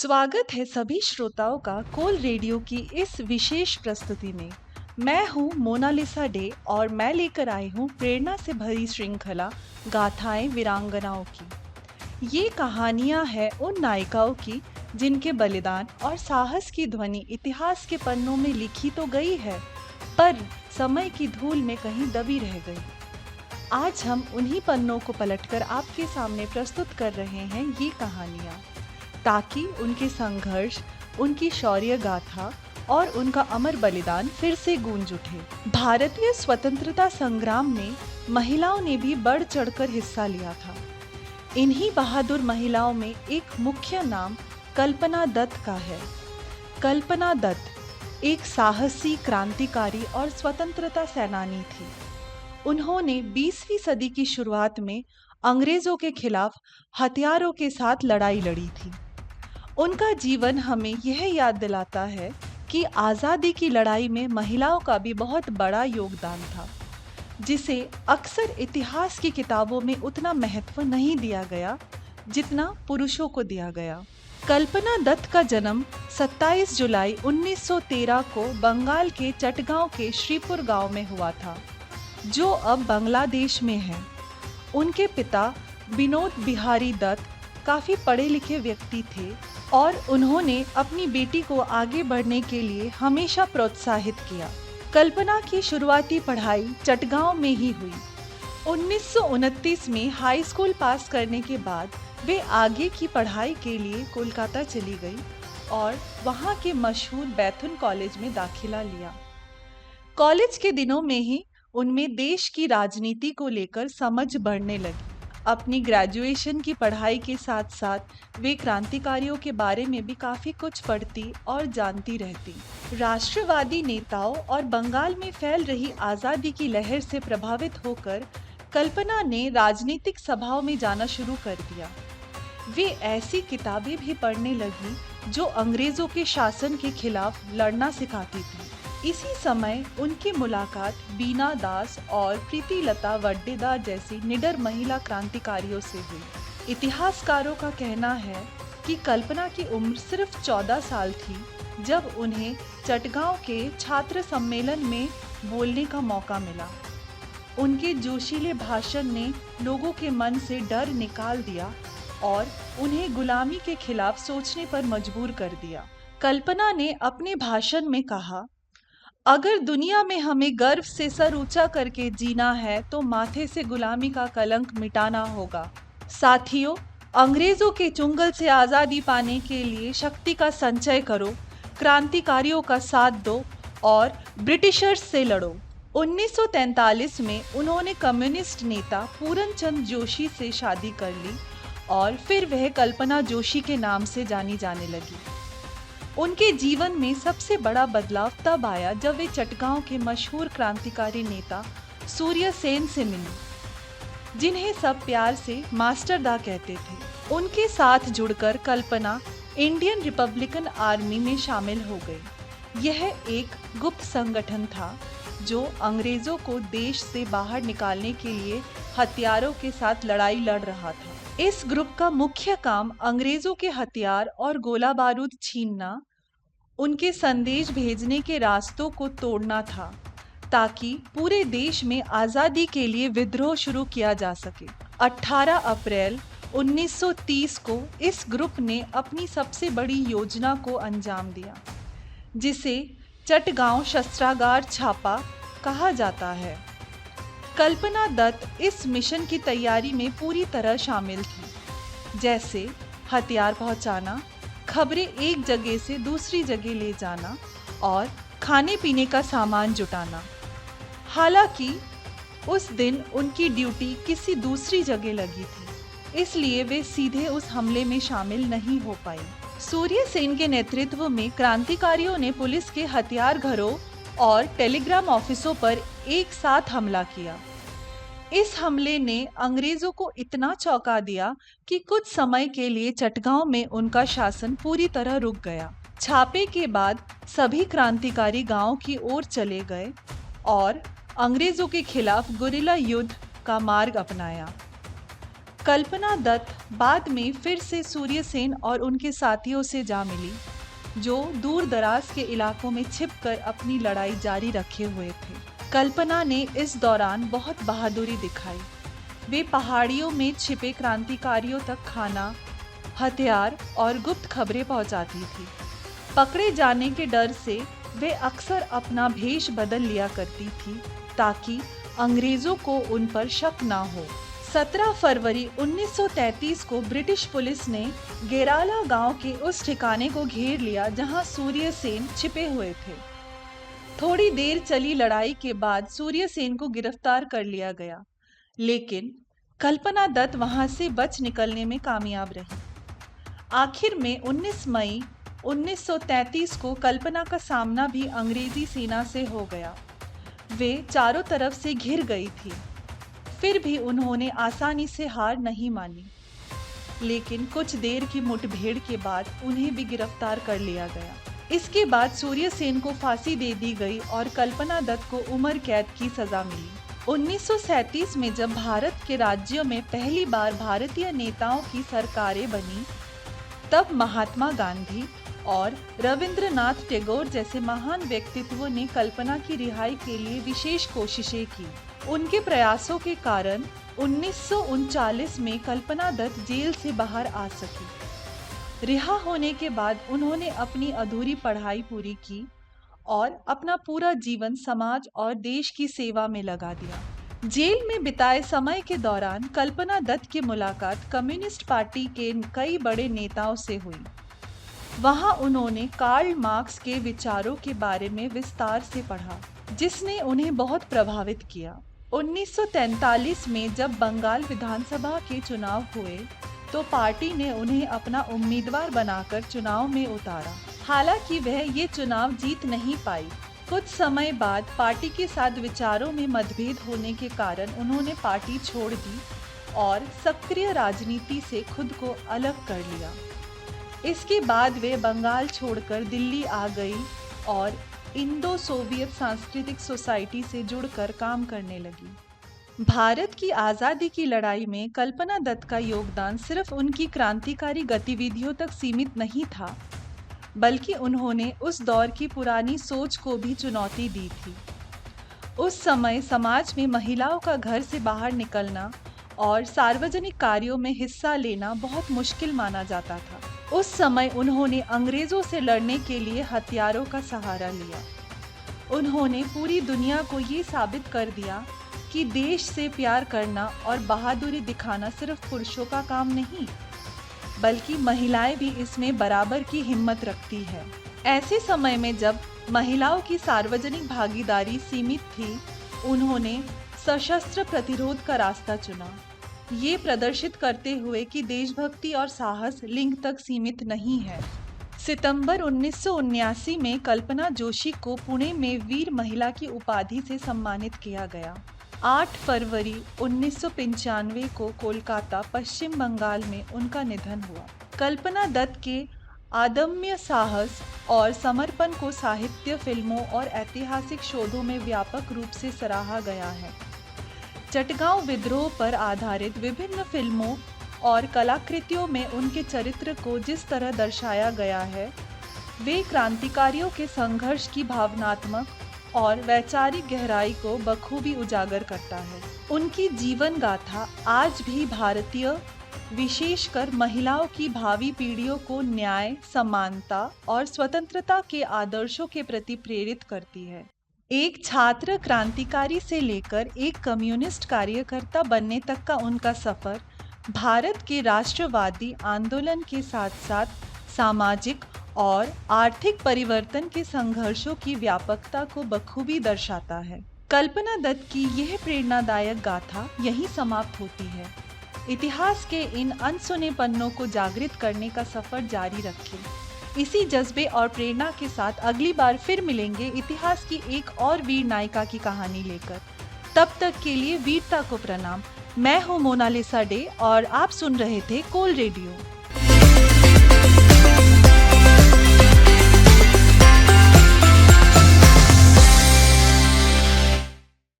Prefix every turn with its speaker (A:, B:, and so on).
A: स्वागत है सभी श्रोताओं का कोल रेडियो की इस विशेष प्रस्तुति में। मैं हूं मोनालिसा डे और मैं लेकर आई हूं प्रेरणा से भरी श्रृंखला गाथाएं वीरांगनाओं की। ये कहानियां हैं उन नायिकाओं की जिनके बलिदान और साहस की ध्वनि इतिहास के पन्नों में लिखी तो गई है, पर समय की धूल में कहीं दबी रह गई। आज हम उन्हीं पन्नों को पलटकर आपके सामने प्रस्तुत कर रहे हैं ये कहानियां, ताकि उनके संघर्ष, उनकी शौर्य गाथा और उनका अमर बलिदान फिर से गूंज उठे। भारतीय स्वतंत्रता संग्राम में महिलाओं ने भी बढ़ चढ़कर हिस्सा लिया था। इन्हीं बहादुर महिलाओं में एक मुख्य नाम कल्पना दत्त का है। कल्पना दत्त एक साहसी, क्रांतिकारी और स्वतंत्रता सेनानी थी। उन्होंने 20वीं सदी की शुरुआत में अंग्रेजों के खिलाफ हथियारों के साथ लड़ाई लड़ी थी। उनका जीवन हमें यह याद दिलाता है कि आज़ादी की लड़ाई में महिलाओं का भी बहुत बड़ा योगदान था, जिसे अक्सर इतिहास की किताबों में उतना महत्व नहीं दिया गया जितना पुरुषों को दिया गया। कल्पना दत्त का जन्म 27 जुलाई 1913 को बंगाल के चटगांव के श्रीपुर गांव में हुआ था, जो अब बांग्लादेश में है। उनके पिता विनोद बिहारी दत्त काफ़ी पढ़े लिखे व्यक्ति थे और उन्होंने अपनी बेटी को आगे बढ़ने के लिए हमेशा प्रोत्साहित किया। कल्पना की शुरुआती पढ़ाई चटगांव में ही हुई। 1929 में हाई स्कूल पास करने के बाद वे आगे की पढ़ाई के लिए कोलकाता चली गई और वहां के मशहूर बैथुन कॉलेज में दाखिला लिया। कॉलेज के दिनों में ही उनमें देश की राजनीति को लेकर समझ बढ़ने लगी। अपनी ग्रेजुएशन की पढ़ाई के साथ साथ वे क्रांतिकारियों के बारे में भी काफ़ी कुछ पढ़ती और जानती रहती। राष्ट्रवादी नेताओं और बंगाल में फैल रही आज़ादी की लहर से प्रभावित होकर कल्पना ने राजनीतिक सभाओं में जाना शुरू कर दिया। वे ऐसी किताबें भी पढ़ने लगी जो अंग्रेज़ों के शासन के खिलाफ लड़ना सिखाती थी। इसी समय उनकी मुलाकात बीना दास और प्रीतिलता वड्डेदार जैसी निडर महिला क्रांतिकारियों से हुई। इतिहासकारों का कहना है कि कल्पना की उम्र सिर्फ 14 साल थी जब उन्हें चटगांव के छात्र सम्मेलन में बोलने का मौका मिला। उनके जोशीले भाषण ने लोगों के मन से डर निकाल दिया और उन्हें गुलामी के खिलाफ सोचने पर मजबूर कर दिया। कल्पना ने अपने भाषण में कहा, अगर दुनिया में हमें गर्व से सर ऊंचा करके जीना है तो माथे से गुलामी का कलंक मिटाना होगा। साथियों, अंग्रेजों के चुंगल से आज़ादी पाने के लिए शक्ति का संचय करो, क्रांतिकारियों का साथ दो और ब्रिटिशर्स से लड़ो। 1943 में उन्होंने कम्युनिस्ट नेता पूरनचंद जोशी से शादी कर ली और फिर वह कल्पना जोशी के नाम से जानी जाने लगी। उनके जीवन में सबसे बड़ा बदलाव तब आया जब वे चटगांव के मशहूर क्रांतिकारी नेता सूर्य सेन से मिली, जिन्हें सब प्यार से मास्टर दा कहते थे। उनके साथ जुड़कर कल्पना इंडियन रिपब्लिकन आर्मी में शामिल हो गई। यह एक गुप्त संगठन था जो अंग्रेजों को देश से बाहर निकालने के लिए हथियारों के साथ लड़ाई लड़ रहा था। इस ग्रुप का मुख्य काम अंग्रेजों के हथियार और गोला बारूद छीनना, उनके संदेश भेजने के रास्तों को तोड़ना था, ताकि पूरे देश में आज़ादी के लिए विद्रोह शुरू किया जा सके। 18 अप्रैल 1930 को इस ग्रुप ने अपनी सबसे बड़ी योजना को अंजाम दिया, जिसे चटगांव शस्त्रागार छापा कहा जाता है। कल्पना दत्त इस मिशन की तैयारी में पूरी तरह शामिल थी, जैसे हथियार पहुंचाना, खबरें एक जगह से दूसरी जगह ले जाना और खाने पीने का सामान जुटाना। हालांकि उस दिन उनकी ड्यूटी किसी दूसरी जगह लगी थी, इसलिए वे सीधे उस हमले में शामिल नहीं हो पाई। सूर्य सेन के नेतृत्व में क्रांतिकारियों ने पुलिस के हथियार घरों और टेलीग्राम ऑफिसों पर एक साथ हमला किया। इस हमले ने अंग्रेजों को इतना चौंका दिया कि कुछ समय के लिए चटगांव में उनका शासन पूरी तरह रुक गया। छापे के बाद सभी क्रांतिकारी गांव की ओर चले गए और अंग्रेजों के खिलाफ गुरिल्ला युद्ध का मार्ग अपनाया। कल्पना दत्त बाद में फिर से सूर्य सेन और उनके साथियों से जा मिली, जो दूर दराज के इलाकों में छिपकर अपनी लड़ाई जारी रखे हुए थे। कल्पना ने इस दौरान बहुत बहादुरी दिखाई। वे पहाड़ियों में छिपे क्रांतिकारियों तक खाना, हथियार और गुप्त खबरें पहुंचाती थी। पकड़े जाने के डर से वे अक्सर अपना भेष बदल लिया करती थी ताकि अंग्रेजों को उन पर शक ना हो। 17 फरवरी 1933 को ब्रिटिश पुलिस ने गेराला गांव के उस ठिकाने को घेर लिया जहां सूर्य सेन छिपे हुए थे। थोड़ी देर चली लड़ाई के बाद सूर्य सेन को गिरफ्तार कर लिया गया, लेकिन कल्पना दत्त वहां से बच निकलने में कामयाब रही। आखिर में 19 मई 1933 को कल्पना का सामना भी अंग्रेजी सेना से हो गया। वे चारों तरफ से घिर गई थी, फिर भी उन्होंने आसानी से हार नहीं मानी। लेकिन कुछ देर की मुठभेड़ के बाद उन्हें भी गिरफ्तार कर लिया गया। इसके बाद सूर्य सेन को फांसी दे दी गई और कल्पना दत्त को उम्र कैद की सजा मिली। 1937 में जब भारत के राज्यों में पहली बार भारतीय नेताओं की सरकारें बनी, तब महात्मा गांधी और रविंद्रनाथ टैगोर जैसे महान व्यक्तित्वों ने कल्पना की रिहाई के लिए विशेष कोशिशें की। उनके प्रयासों के कारण 1939 में कल्पना दत्त जेल से बाहर आ सकी। रिहा होने के बाद उन्होंने अपनी अधूरी पढ़ाई पूरी की और अपना पूरा जीवन समाज और देश की सेवा में लगा दिया। जेल में बिताए समय के दौरान कल्पना दत्त की मुलाकात कम्युनिस्ट पार्टी के कई बड़े नेताओं से हुई। वहां उन्होंने कार्ल मार्क्स के विचारों के बारे में विस्तार से पढ़ा, जिसने उन्हें बहुत प्रभावित किया। 1943 में जब बंगाल विधानसभा के चुनाव हुए, तो पार्टी ने उन्हें अपना उम्मीदवार बनाकर चुनाव में उतारा। हालांकि वह ये चुनाव जीत नहीं पाई। कुछ समय बाद पार्टी के साथ विचारों में मतभेद होने के कारण उन्होंने पार्टी छोड़ दी और सक्रिय राजनीति से खुद को अलग कर लिया। इसके बाद वे बंगाल छोड़कर दिल्ली आ गई और इंडो सोवियत सांस्कृतिक सोसाइटी से जुड़कर काम करने लगी। भारत की आज़ादी की लड़ाई में कल्पना दत्त का योगदान सिर्फ उनकी क्रांतिकारी गतिविधियों तक सीमित नहीं था, बल्कि उन्होंने उस दौर की पुरानी सोच को भी चुनौती दी थी। उस समय समाज में महिलाओं का घर से बाहर निकलना और सार्वजनिक कार्यों में हिस्सा लेना बहुत मुश्किल माना जाता था। उस समय उन्होंने अंग्रेजों से लड़ने के लिए हथियारों का सहारा लिया। उन्होंने पूरी दुनिया को ये साबित कर दिया कि देश से प्यार करना और बहादुरी दिखाना सिर्फ पुरुषों का काम नहीं, बल्कि महिलाएं भी इसमें बराबर की हिम्मत रखती है। ऐसे समय में जब महिलाओं की सार्वजनिक भागीदारी सीमित थी, उन्होंने सशस्त्र प्रतिरोध का रास्ता चुना, ये प्रदर्शित करते हुए कि देशभक्ति और साहस लिंग तक सीमित नहीं है। सितंबर 1979 में कल्पना जोशी को पुणे में वीर महिला की उपाधि से सम्मानित किया गया। 8 फरवरी 1995 को कोलकाता, पश्चिम बंगाल में उनका निधन हुआ। कल्पना दत्त के अदम्य साहस और समर्पण को साहित्य, फिल्मों और ऐतिहासिक शोधों में व्यापक रूप से सराहा गया है। चटगांव विद्रोह पर आधारित विभिन्न फिल्मों और कलाकृतियों में उनके चरित्र को जिस तरह दर्शाया गया है, वे क्रांतिकारियों के संघर्ष की भावनात्मक और वैचारिक गहराई को बखूबी उजागर करता है। उनकी जीवन गाथा आज भी भारतीय, विशेषकर महिलाओं की भावी पीढ़ियों को न्याय, समानता और स्वतंत्रता के आदर्शों के प्रति प्रेरित करती है। एक छात्र क्रांतिकारी से लेकर एक कम्युनिस्ट कार्यकर्ता बनने तक का उनका सफर भारत के राष्ट्रवादी आंदोलन के साथ साथ सामाजिक और आर्थिक परिवर्तन के संघर्षों की व्यापकता को बखूबी दर्शाता है। कल्पना दत्त की यह प्रेरणादायक गाथा यहीं समाप्त होती है। इतिहास के इन अनसुने पन्नों को जागृत करने का सफर जारी रखें। इसी जज्बे और प्रेरणा के साथ अगली बार फिर मिलेंगे इतिहास की एक और वीर नायिका की कहानी लेकर। तब तक के लिए वीरता को प्रणाम। मैं हूँ मोनालिसा डे और आप सुन रहे थे कोल रेडियो।